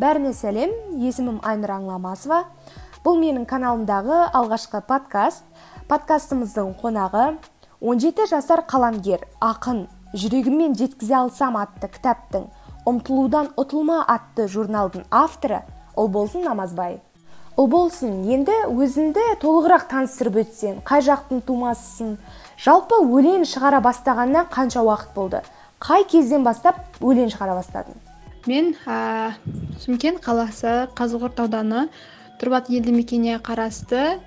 Бәріне сәлем, есімім Айнұр Аңламасова. Бұл менің каналымдағы алғашқы подкаст. Подкастымыздың қонағы 17 жасар қаламгер, ақын, жүрегіммен жеткізе алсам атты кітаптың «Ұмтылудан ұтылма» атты журналдың авторы Ұлболсын Намазбай. Ұлболсын, енді өзіңді толығырақ таныстырып өтсең, қай жақтың тумасысың? Жалпы өлең шығара бастағаннан қанша уақыт болды? Қай кезден бастап өлең шығара бастадың? Мен Шымкент қаласы, Қазығұрт ауданы, Тұрбат елді мекеніне қарасты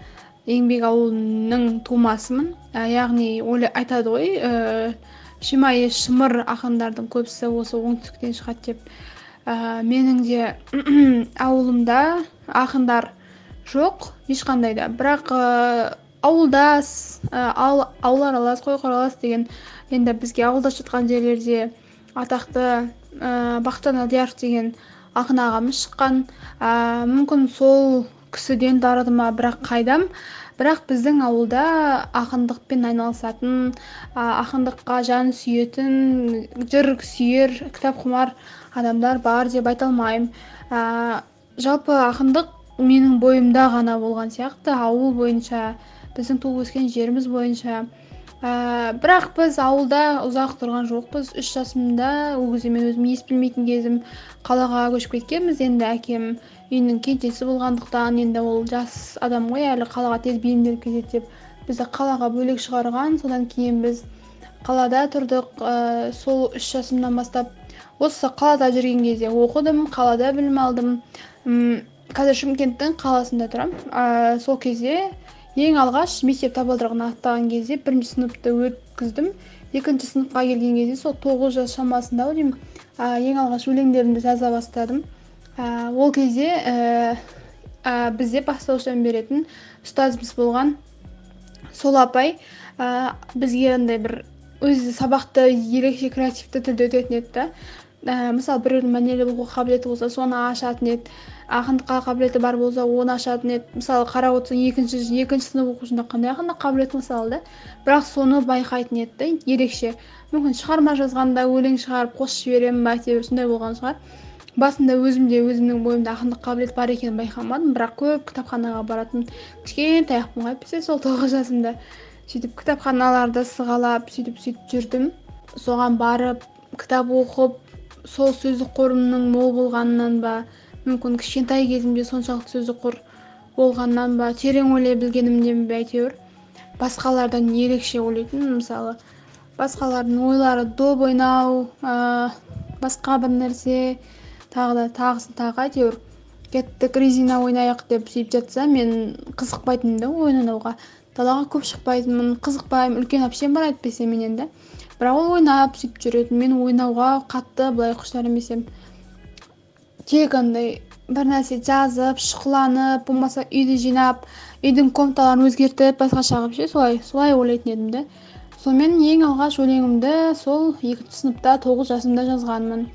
Еңбек ауылының тумасымын. Яғни айтады ғой, Шимай Шымыр ақындардың көбісі осы оңтүстіктен шығады деп. Менің де ауылымда ақындар жоқ, ешқандай да. Бірақ ауылдас, ауыл аралас, қой аралас деген, енді бізге ауылдас жатқан жерлерде атақты Бақтан Алдияров деген ақын ағамыз шыққан. Мүмкін сол кісіден дарыды ма, бірақ қайдам. Бірақ біздің ауылда ақындықпен айналысатын, ақындыққа жаны сүйетін, жыр сүйер, кітап құмар адамдар бар деп айта алмаймын. Жалпы ақындық менің бойымда ғана болған сияқты, ауыл бойынша, біздің туып өскен жеріміз бойынша. Бірақ біз ауылда ұзақ тұрған жоқпыз. 3 жасымда, ол кезде мен өзім ес білмейтін кезім, қалаға көшіп кеткенбіз. Енді әкем үйінің кенжесі болғандықтан, енді ол жас адам ғой, әлі қалаға тез бейімделіп кетеді деп бізді қалаға бөлек шығарған. Содан кейін біз қалада тұрдық. Сол 3 жасымнан бастап осы қалада жүрген кезде оқыдым, қалада білім алдым. Қазір Шымкенттің қаласында тұрам. Сол кезде ең алғаш мектеп табалдырығын аттаған кезде 1-ші сыныпты өткіздім. 2-ші сыныпқа келген кезде сол 9 жас шамасында ең алғаш өлеңдерімді жаза бастадым. Ол кезде бізде бастаушыдан беретін ұстазымыз болған. Сол апай бізге андай бір өзі сабақты ерекше креативті тілде өтетін еді. Мысалы, біреудің мәнерлеп оқу қабілеті болса, соны ашатын еді. Ақындыққа қабілеті бар болса, оны ашатын еді. Мысалы, қарап отырсаң, екінші сынып оқушында қандай ақындық қабілет мысалы да. Бірақ соны байқайтын еді, ерекше. Мүмкін шығарма жазғанда өлең шығарып қосып жіберемін, әйтеуір сондай болған шығар. Басында өзімнің бойымда ақындық қабілет бар екенін байқамадым, бірақ көп кітапханаға баратын. Кішкентай ақпын әйтпесе сол 9 жасымда. Сөйтіп кітапханаларды сығалап, сөйтіп жүрдім. Соған барып, кітап оқып, сол сөздік қорымның мол болғанынан ба, мүмкін кішкентай кезімде соншалықты сөздік қор болғаннан ба, терең ойлай білгенімден бе, әйтеуір басқалардан ерекше ойлайтын. Мысалы, басқалардың ойлары доп ойнау, басқа бір нәрсе, тағы әйтеуір кеттік резина ойнайық деп сөйтіп жатса, мен қызықпайтынмын да ойнауға. Далаға көп шықпайтынмын, қызықпаймын, үлкен әпшем бар әйтпесе менен де. Бірақ ол ойнап сөйтіп жүретін. Мен ойнауға қатты былай құштар емес едім. Тек андай бір нәрсе жазып, шұқыланып, болмаса үйді жинап, үйдің комнаталарын өзгертіп, басқаша қылып солай ойлайтын едім де. Сонымен ең алғаш өлеңімді сол 2-ші сыныпта 9 жасымда жазғанмын.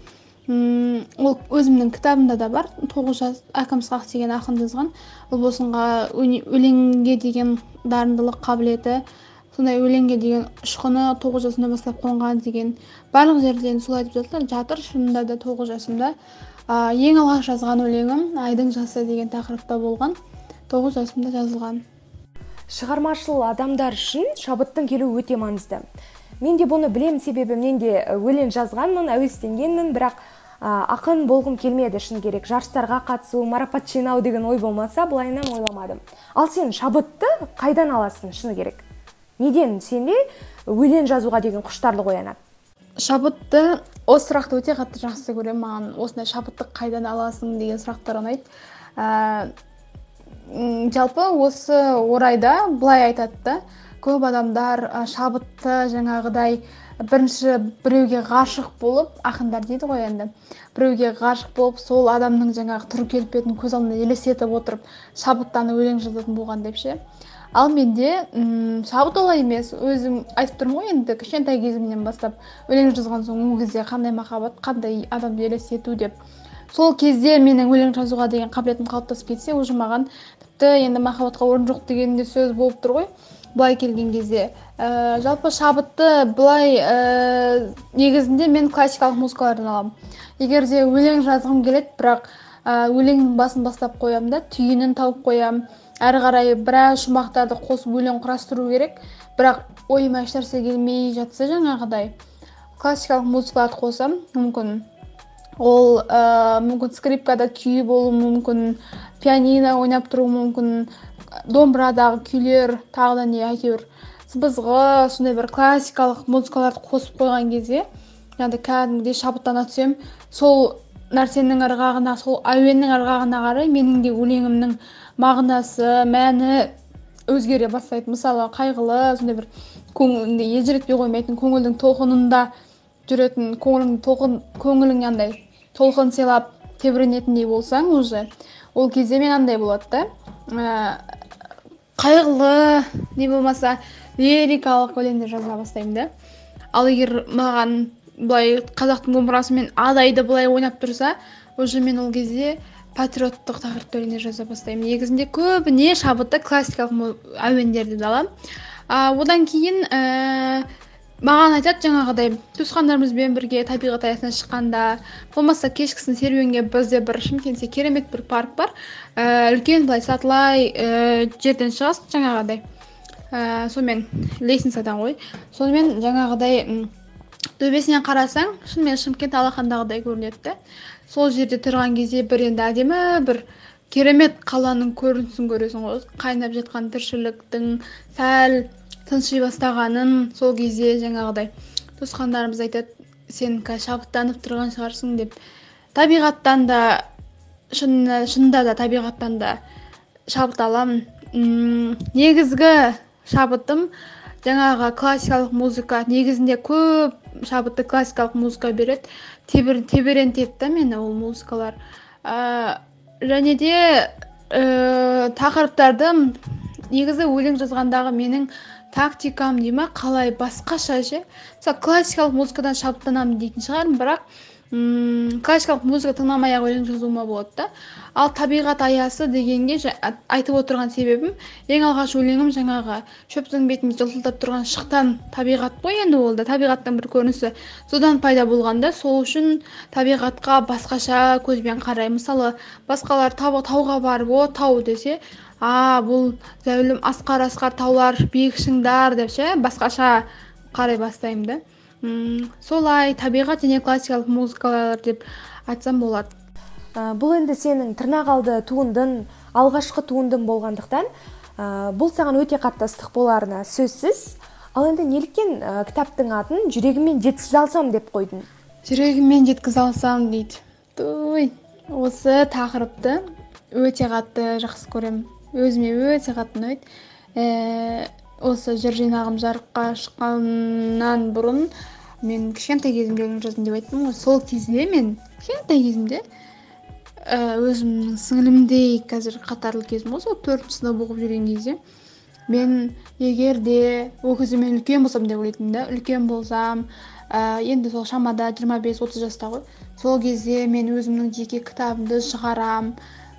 Ол өзімнің кітабымда да бар. 9 жас Әкім Ысқақ деген ақын жазған. Ұлболсынға өлеңге деген дарындылық қабілеті, сондай өлеңге деген ұшқыны 9 жасында бастап қонған деген барлық жерден солай айтып жатыр. Шынында да 9 жасымда ең алғаш жазған өлеңім Айдың жасы деген тақырыпта болған. 9 жасымда жазылған. Шығармашыл адамдар үшін шабыттың келуі өте маңызды. Мен де бұны білем, себебі мен де өлең жазғанмын, әуестенгенмін, бірақ ақын болғым келмеді, шыны керек. Жарыстарға қатысу, марапат жинау деген ой болмаса, былайынан ойламадым. Ал сен шабытты қайдан аласың, шыны керек? Неден сенде өлең жазуға деген құштарлық оянады? Шабытты, осы сұрақты өте қатты жақсы көремін. Маған осындай шабытты қайдан аласың деген сұрақтар ұнайды. Жалпы осы орайда былай айтады да, көп адамдар шабытты жаңағыдай бірінші біреуге ғашық болып, ақындар дейді ғой енді, біреуге ғашық болып, сол адамның жаңағы түр келбетін көз алдына елестетіп отырып, шабыттанып өлең жазатын болған деп ше. Ал менде шабыт олай емес. Өзім айтып тұрмын ғой, енді кішкентай кезімнен бастап өлең жазған соң ол кезде қандай махаббат, қандай адамды елестету деп. Сол кезде менің өлең жазуға деген қабілетім қалыптасып кетсе, уже маған тіпті енді махаббатқа орын жоқ деген де сөз болып тұр ғой. Былай келген кезде. Жалпы шабытты былай негізінде мен классикалық музыкалардан аламын. Егер де өлең жазғым келеді, бірақ өлеңнің басын бастап қоямын да түйінін тауып қоямын, әрі қарай біраз шумақтарды қосып өлең құрастыру керек. Бірақ ойыма ешнәрсе келмей жатса, жаңағыдай классикалық музыкаларды қосам, мүмкін ол мүмкін скрипкада күй болуы мүмкін, пианино ойнап тұру мүмкін, домбырадағы күйлер, тағы да не, әйтеуір сыбызғы, сондай бір классикалық музыкаларды қосып қойған кезде, жаңағыдай кәдімгідей шабыттана түсем. Сол нәрсенің ырғағына, сол әуеннің ырғағына қарай менің де өлеңімнің мағынасы, мәні өзгере бастайды. Мысалы, қайғылы, сондай бір көңіліңде елжіретпей қоймайтын, көңілдің толқынында жүретін, көңілің андай толқын сыйлап тебіренетіндей болсаң, уже ол кезде мен андай болады да, қайғылы, не болмаса лирикалық өлеңдер жаза бастаймын да. Ал егер маған былай қазақтың домбырасымен адайды былай ойнап тұрса, уже мен ол кезде патриоттық тақырыпта өлеңдер жаза бастаймын. Негізінде көбіне шабытты классикалық әуендерді аламын. Одан кейін маған айтады, жаңағыдай туысқандарымызбен бірге табиғат аясына шыққанда, болмаса кешкісін серуенге бізде бір Шымкентте керемет бір парк бар, үлкен былай сатылай жерден шығасың, жаңағыдай сонымен лестницадан ғой, сонымен жаңағыдай төбесінен қарасаң, шынымен Шымкент алақандағыдай көрінеді. Сол жерде тұрған кезде бір енді әдемі бір керемет қаланың көрінісін көресің ғой, қайнап жатқан тіршіліктің сәл тынши бастағанын. Сол кезде жаңағыдай туысқандарымыз айтады, сен шабыттанып тұрған шығарсың деп. Табиғаттан да, шынында да табиғаттан да шабыт аламын. Негізгі шабытым жаңағы классикалық музыка, негізінде көп шабытты классикалық музыка береді, тебірентеді да мені ол музыкалар. Және де тақырыптарды негізі өлең жазғандағы менің тактикам дейма, қалай басқаша ше. Классикалық музыкадан шабыттанамын дейтін шығармын, бірақ классикалық музыка тыңдамай-ақ өлең жазуыма болады да. Ал табиғат аясы дегенге айтып отырған себебім, ең алғаш өлеңім жаңағы шөптің бетінде жылтылдап тұрған шықтан табиғат қой, енді ол да табиғаттың бір көрінісі. Содан пайда болғанда, сол үшін табиғатқа басқаша көзбен қарай. Мысалы, басқалар тауға барып, о тау десе, бұл зәулім асқар таулар, биік шыңдар деп ше, басқаша қарай бастаймын да. Солай табиғат және классикалық музыкалар деп айтсам болады. Бұл енді сенің тырнақалды туындың, алғашқы туындың болғандықтан, бұл саған өте қатты ыстық боларына сөзсіз. Ал енді неліктен кітаптың атын жүрегіммен жеткізе алсам деп қойдың? Жүрегіммен жеткізе алсам дейді. Осы тақырыпты өте қатты жақсы көремін. Өзіме өте қатты ұнайды. Осы жыр жинағым жарыққа шыққаннан бұрын мен кішкентай кезімде өлең жаздым деп айттым ғой. Сол кезде мен кішкентай кезімде өзімнің сіңілімдей қазір қатарлы кезім ғой, сол 4-ші сынып оқып жүрген кезде мен егер де ол кезде мен үлкен болсам деп ойлайтынмын да. Үлкен болсам, енді сол шамада 25-30 жаста ғой. Сол кезде мен өзімнің жеке кітабымды шығарам,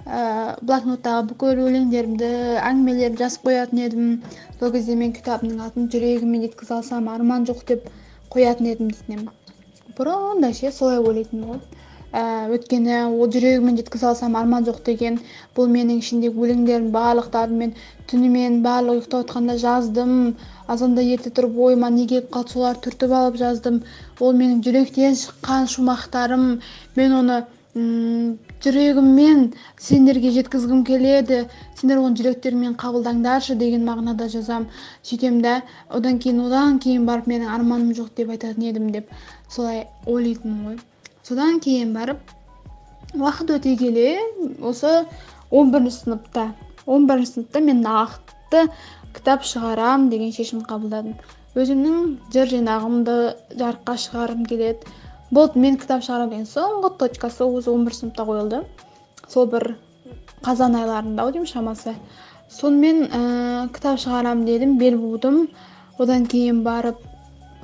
блокноттағы бүкіл өлеңдерімді, әңгімелерімді жазып қоятын едім. Сол кезде мен кітабымның атын жүрегіммен жеткізе алсам арман жоқ деп қоятын едім дейтінмін. Бұрында ше солай ойлайтынмын ғой. Өткені ол жүрегіммен жеткізе алсам арман жоқ деген, бұл менің ішіндегі өлеңдердің барлықтарын мен түнімен барлық ұйықтап отқанда жаздым. Азанда ерте тұрып ойыма не келіп қалды, солар түртіп алып жаздым. Ол менің жүректен шыққан шумақтарым. Мен оны жүрегіммен сендерге жеткізгім келеді, сендер оны жүректермен қабылдаңдаршы деген мағынада жазам. Сөйтем да, одан кейін барып менің арманым жоқ деп айтатын едім деп солай ойлайтынмын ғой. Содан кейін барып уақыт өте келе, осы 11-ші сыныпта мен нақты кітап шығарам деген шешім қабылдадым. Өзімнің жыр жинағымды жарыққа шығарым келеді. Болды, мен кітап шығарам деген соңғы точкасы өзі 11 сыныпта қойылды. Сол бір қазан айларында деймін шамасы. Сонымен кітап шығарам дедім, бел будым. Одан кейін барып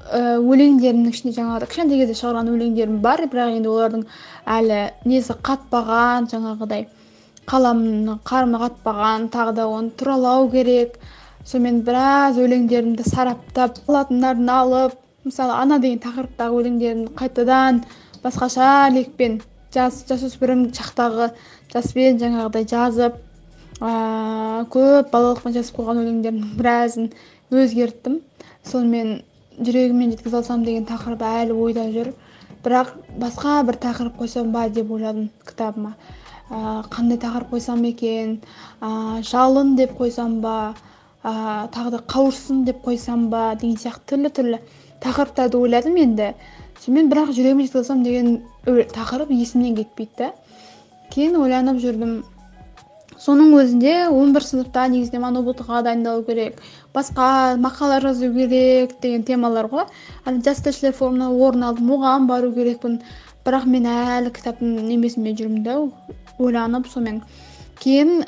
өлеңдерімнің ішінде жаңағыда кішкентай кезде шығарған өлеңдерім бар, бірақ енді олардың әлі несі қатпаған, жаңағыдай қаламның қарымы қатпаған, тағы да оны туралау керек. Сонымен біраз өлеңдерімді сараптап, латындарын алып, мысалы ана деген тақырыптағы өлеңдерімді қайтадан басқаша лекпен жасөспірім шақтағы жаспен жаңағыдай жазып көп балалықпен жазып қойған өлеңдердің біразын өзгерттім. сонымен жүрегіммен жеткізе алсам деген тақырып әлі ойда жүр, бірақ басқа бір тақырып қойсам ба деп ойладым кітабыма. Қандай тақырып қойсам екен, жалын деп қойсам ба, тағы да қауырсын деп қойсам ба деген сияқты түрлі тақырыптарды ойладым енді. Сонымен бірақ жүрегіме жеткізе алсам деген тақырып есімнен кетпейді. Кейін ойланып жүрдім. Соның өзінде 11 сыныпта негізінде МАНОБУТ-ға дайындалу керек, басқа мақала жазу керек деген темалар ғой. Жас тілшілер форумына орын алдым, оған бару керекпін. Бірақ мен әлі кітаптың немесімен жүрмін да, ойланып сонымен. Кейін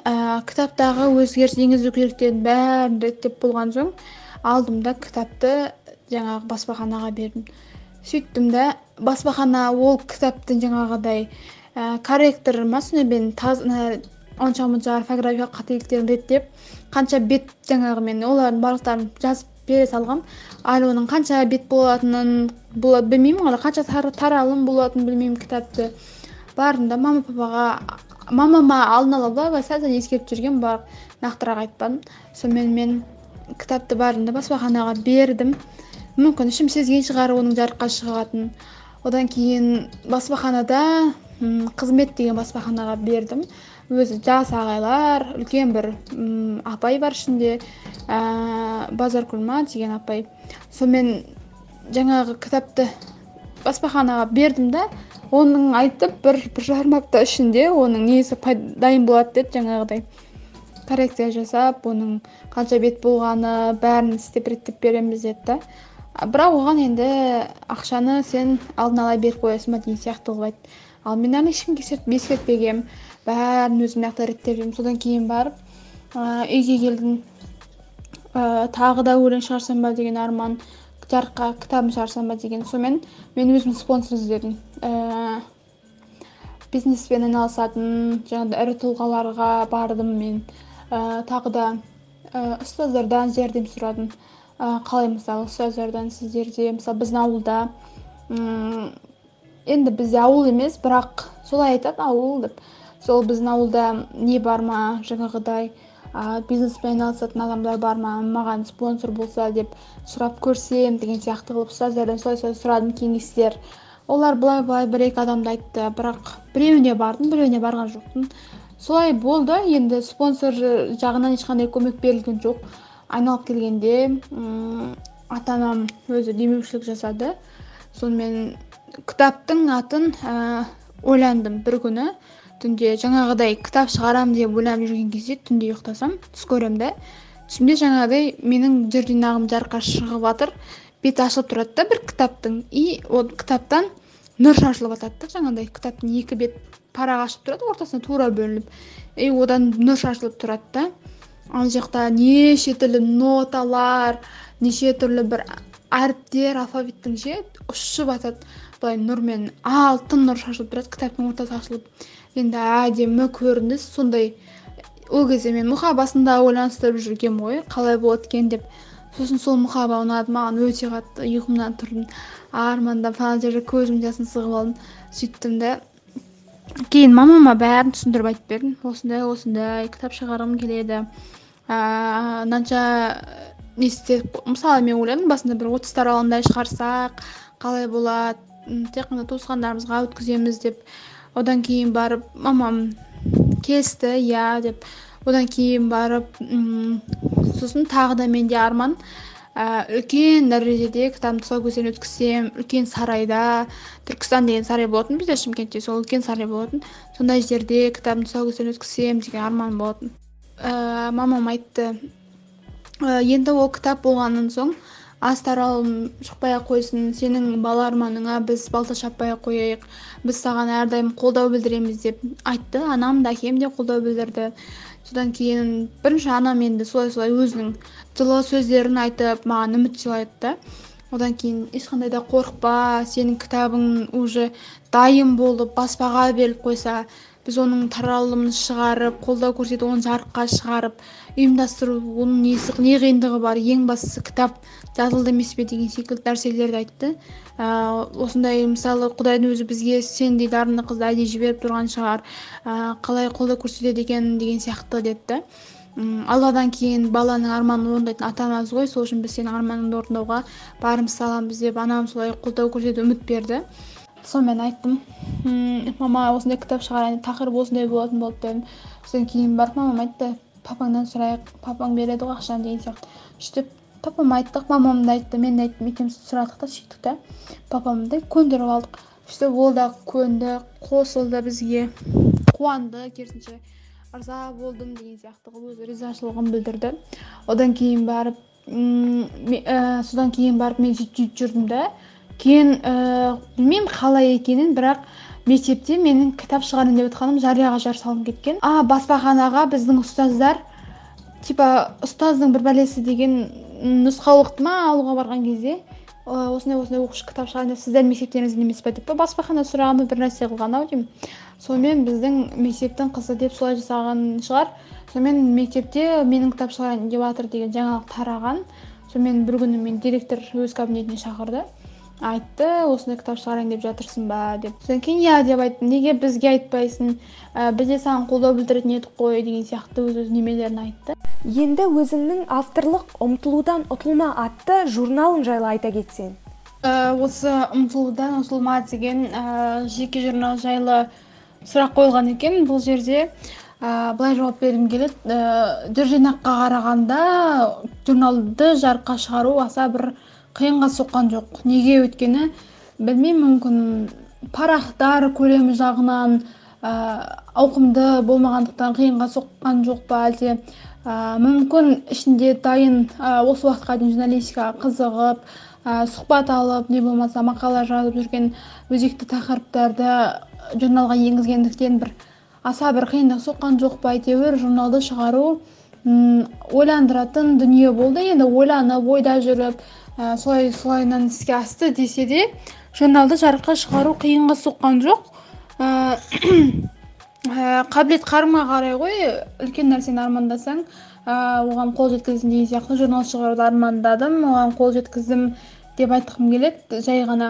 кітаптағы өзгеріс енгізу керектерін бәрін реттеп болған соң, алдым да кітапты жаңағы баспаханаға бердім. Сөйттім да, баспахана ол кітаптың жаңағыдай корректор ма, сонымен онша-мұнша орфографиялық қателіктерін реттеп, қанша бет жаңағы мен олардың барлықтарын жазып бере салғам. Әлі оның қанша бет болатынын білмеймін, қанша таралым болатынын білмеймін кітапты. Барында мамама алдын ала былай сәл ескертіп жүрген, бірақ нақтырақ айтпадым. Сонымен мен кітапты барында баспаханаға бердім. Мүмкін ішім сезген шығар оның жарыққа шығатын. Одан кейін баспаханада қызмет деген баспаханаға бердім. Өзі жас ағайлар, үлкен бір апай бар ішінде, Базаркүл ма деген апай. Сонымен жаңағы кітапты баспаханаға бердім да, оның айтып бір жарым апта ішінде оның несі дайын болады деді, жаңағыдай коррекция жасап, оның қанша бет болғаны бәрін істеп реттеп береміз деді. Бірақ оған енді ақшаны сен алдын ала беріп қоясың ба деген сияқты қылып айтты. Ал мен әлі ешкімге ескертпегем, бәрін өзім жақта реттеп жүрмін. Содан кейін барып үйге келдім. Тағы да өлең шығарсам ба деген арман, жарыққа кітабын шығарсам ба деген. Сонымен мен өзім спонсор іздедім. Бизнеспен айналысатын жаңағыдай ірі тұлғаларға бардым мен. Тағы да ұстаздардан жәрдем сұрадым. Қалай мысалы ұстаздардан сіздерде, мысалы біздің ауылда, енді бізде ауыл емес, бірақ солай айтады ауыл деп. Сол біздің ауылда не бар ма, жаңағыдай бизнеспен айналысатын адамдар бар ма, маған спонсор болса деп сұрап көрсем деген сияқты қылып ұстаздардан солай сұрадым кеңестер. Олар былай бір-екі адамды айтты, бірақ біреуіне бардым, біреуіне барған жоқпын. Солай болды, енді спонсор жағынан ешқандай көмек берілген жоқ. Айналып келгенде ата-анам өзі демеушілік жасады. Сонымен кітаптың атын ойландым бір күні. Түнде жаңағыдай кітап шығарам деп ойланып жүрген кезде түнде ұйықтасам, түс көрем де. Түсімде жаңағыдай менің жырдинағым жарыққа шығып жатыр, бет ашылып тұрады да бір кітаптың. И ол кітаптан нұр шашылып жатады да, жаңағыдай кітаптың екі бет парақ ашып тұрады, ортасына тура бөлініп. И одан нұр шашылып тұрады да. Ал жақта неше түрлі ноталар, неше түрлі бір әріптер, алфавиттің ұшып жатады. Былай нұрмен алтын нұр шашылып тұрады, кітаптың ортасы ашылып. Енді әдемі көрініс, сондай. Ол кезде мен мұқабасында ойланыстырып жүргем ғой, қалай болады екен деп. Сосын сол мұқаба ұнады, маған өте қатты, ұйқымнан тұрдым, арманда falan жерде көзім жасын сығып алдым. Сөйттім де, кейін мамама бәрін түсіндіріп айтып бердім. Осындай кітап шығарғым келеді. Мынанша мысалы мен ойладым, басында бір 30 тарауындай шығарсақ, қалай болады, тек қана туысқандарымызға өткіземіз деп. Одан кейін барып мамам келісті, иә деп. Одан кейін барып сосын тағы да менде арман, үлкен дәрежеде кітабын тұсаукесерін өткізсем, үлкен сарайда, Түркістан деген сарай болатын, бізде Шымкентте сол үлкен сарай болатын. Сондай жерде кітабын тұсаукесерін өткізсем деген арман болатын. Мамам айтты, енді ол кітап болғаннан соң аз таралым шықпай-ақ қойсын, сенің бала арманыңа біз балта шаппай-ақ қояйық, біз саған әрдайым қолдау білдіреміз деп айтты. Анам да әкем де қолдау білдірді. Содан кейін бірінші анам енді солай өзінің жылы сөздерін айтып, маған үміт сыйлады. Одан кейін ешқандай да қорықпа, сенің кітабың уже дайын болып баспаға беріліп қойса, біз оның таралымын шығарып, қолдау көрсетіп, оны жарыққа шығарып, ұйымдастыру, оның не қиындығы бар, ең бастысы кітап жазылды емес пе деген секілді нәрселерді айтты. Осындай мысалы Құдайдың өзі бізге сендей дарынды қызды әдейі жіберіп тұрған шығар, қалай қолдау көрсетеді екен деген сияқты деді. Алладан кейін баланың арманын орындайтын ата-анамыз ғой, сол үшін біз сенің арманыңды орындауға барымызды саламыз деп анам солай қолдау көрсетіп үміт берді. Сонымен айттым, мама осындай кітап шығарайын, тақырып осындай болатын болды дедім. Содан кейін барып мамам айтты, папаңнан сұрайық, папаң береді ғой ақшаны деген сияқты. Сөйтіп папама айттық, мамам да айтты, мен де айттым, екеуміз сұрадық та сөйттік та, папамды көндіріп алдық. Сөйтіп ол да көнді, қосылды бізге, қуанды, керісінше ырза болдым деген сияқты өзі ризашылығын білдірді. Одан кейін барып мен сөйтіп жүрдім да. Кейін білмеймін қалай екенін, бірақ мектепте менің кітап шығарайын деп отқаным жарияға жар салынып кеткен. Баспаханаға біздің ұстаздар, ұстаздың бір бәлесі деген нұсқаулықты ма алуға барған кезде, осындай оқушы кітап шығарайын деп, сіздер мектептеріңізден емес пе деп баспахана сұрағанбыз, бір нәрсе қылған ау деймін. Сонымен біздің мектептің қызы деп солай жасаған шығар. Сонымен мектепте менің кітап шығарайын деп жатыр деген жаңалық тараған. Сонымен бір күні мен директор өз кабинетіне шақырды. Айтты, осындай кітап шығарайын деп жатырсың ба деп. Содан кейін иә деп айттым, неге бізге айтпайсың, бізде саған қолдау білдіретін едік қой деген сияқты өз немелерін айтты. Енді өзіңнің авторлық ұмтылудан ұтылма атты журналың жайлы айта кетсең. Осы ұмтылудан ұтылма деген жеке журнал жайлы сұрақ қойылған екен. Бұл жерде былай жауап бергім келеді. Жұржинаққа қарағанда журналды жарыққа шығару аса бір қиынға соққан жоқ. Неге өткені білмеймін, мүмкін парақтар көлемі жағынан ауқымды болмағандықтан қиынға соққан жоқ па, әлде мүмкін ішінде дайын осы уақытқа дейін журналистикаға қызығып, сұхбат алып, не болмаса мақала жазып жүрген өзекті тақырыптарды журналға енгізгендіктен аса бір қиындық соққан жоқ па, әйтеуір журналды шығару ойландыратын дүние болды. Енді ойланып, ойда жүріп, солайынан іске асты десе де, журналды жарыққа шығару қиынға соққан жоқ. Қабілет қарымға қарай ғой, үлкен нәрсені армандасаң, оған қол жеткіздің деген сияқты журнал шығаруды армандадым, оған қол жеткіздім деп айтқым келеді. Жай ғана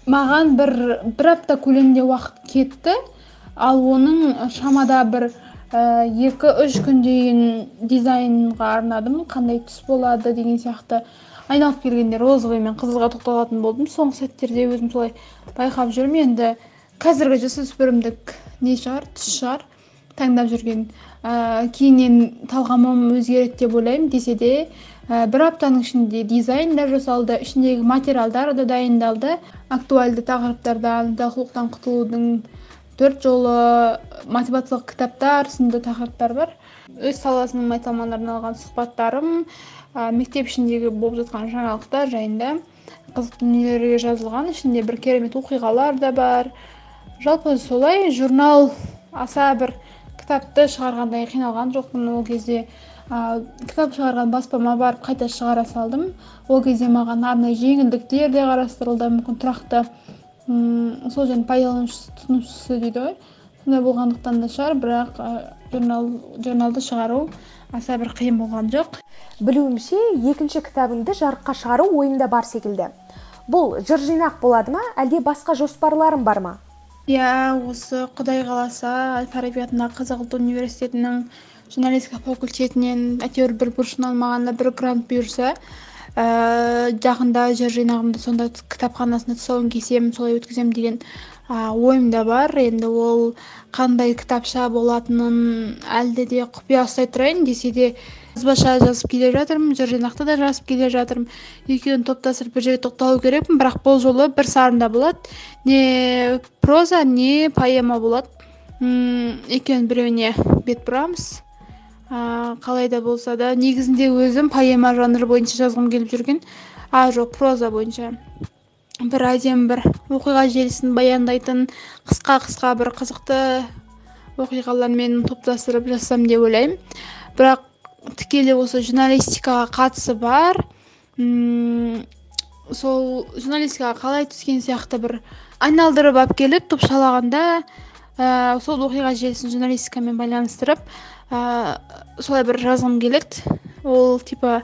маған бір апта көлемінде уақыт кетті, ал оның шамада 2-3 күндейін дизайнға арнадым, қандай түс болады деген сияқты. Айналып келгенде розовый мен қызылға тоқталатын болдым. Соңғы сәттерде өзім солай байқап жүрмін. Енді қазіргі жасөспірімдік түс шығар таңдап жүрген. Кейіннен талғамым өзгереді деп ойлаймын. Десе де, бір аптаның ішінде дизайн да жасалды, ішіндегі материалдар да дайындалды. Актуальды тақырыптардан, жалқаулықтан құтылудың 4 жолы, мотивациялық кітаптар сынды тақырыптар бар. Өз саласының майталмандарынан алған сұхбаттарым, мектеп ішіндегі болып жатқан жаңалықтар жайында қызықты дүниелерге жазылған, ішінде бір керемет оқиғалар да бар. Жалпы солай, журнал аса бір кітапты шығарғандай қиналған жоқпын. Ол кезде кітап шығарған баспама барып қайта шығара салдым. Ол кезде маған арнайы жеңілдіктер де қарастырылды, мүмкін тұрақты сол және пайдаланушы тұтынушысы дейді ғой. Сондай болғандықтан да шығар, бірақ журналды шығару аса бір қиын болған жоқ. Білуімше, екінші кітабыңды жарыққа шығару ойымда бар секілді. Бұл жыр жинақ болады ма, әлде басқа жоспарларың бар ма? Иә, осы Құдай қаласа Әл-Фараби атындағы Қазақ ұлттық университетінің журналистика факультетінен әйтеуір бір бұрышын алмағанда бір грант бұйырса, жақында жыр жинағымды сонда кітапханасында тұсауын кесемін, солай өткіземін деген ойымда бар. Енді ол қандай кітапша болатынын әлде де құпия ұстай тұрайын десе де, жазбаша жазып келе жатырмын, жыр жинақты да жазып келе жатырмын. Екеуін топтастырып бір жерге тоқталу керекпін, бірақ бұл жолы бір сарында болады. Не проза, не поэма болады. Екеуін біреуіне бет бұрамыз. Қалай да болса да, негізінде өзім поэма жанры бойынша жазғым келіп жүрген, жоқ, проза бойынша. Бір әдемі бір оқиға желісін баяндайтын қысқа бір қызықты оқиғалармен топтастырып жазсам деп ойлаймын. Бірақ тікелей осы журналистикаға қатысы бар. Сол журналистикаға қалай түскен сияқты бір айналдырып алып келіп топшалағанда сол оқиға желісін журналистикамен байланыстырып солай бір жазғым келеді. Ол типа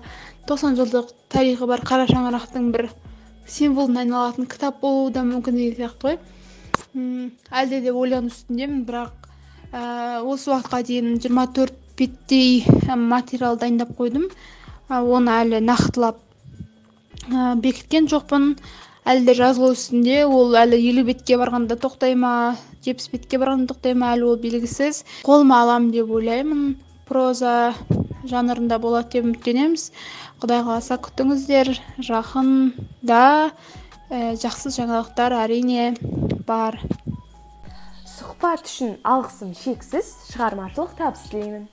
90 жылдық тарихы бар қара шаңырақтың бір символына айналатын кітап болуы да мүмкін деген сияқты ғой. Әлде де ойлану үстіндемін, бірақ осы уақытқа дейін 24 беттей материал дайындап қойдым. Оны әлі нақтылап бекіткен жоқпын. Әлі де жазылу үстінде, ол әлі 50 бетке барғанда тоқтай ма, 70 бетке барғанда тоқтай ма, әлі ол белгісіз. Қолыма алам деп ойлаймын. Проза жанрында болады деп үміттенеміз. Құдай қаласа күтіңіздер. Жақында жақсы жаңалықтар әрине бар. Сұхбат үшін алғысым шексіз, шығармашылық табыс тілеймін.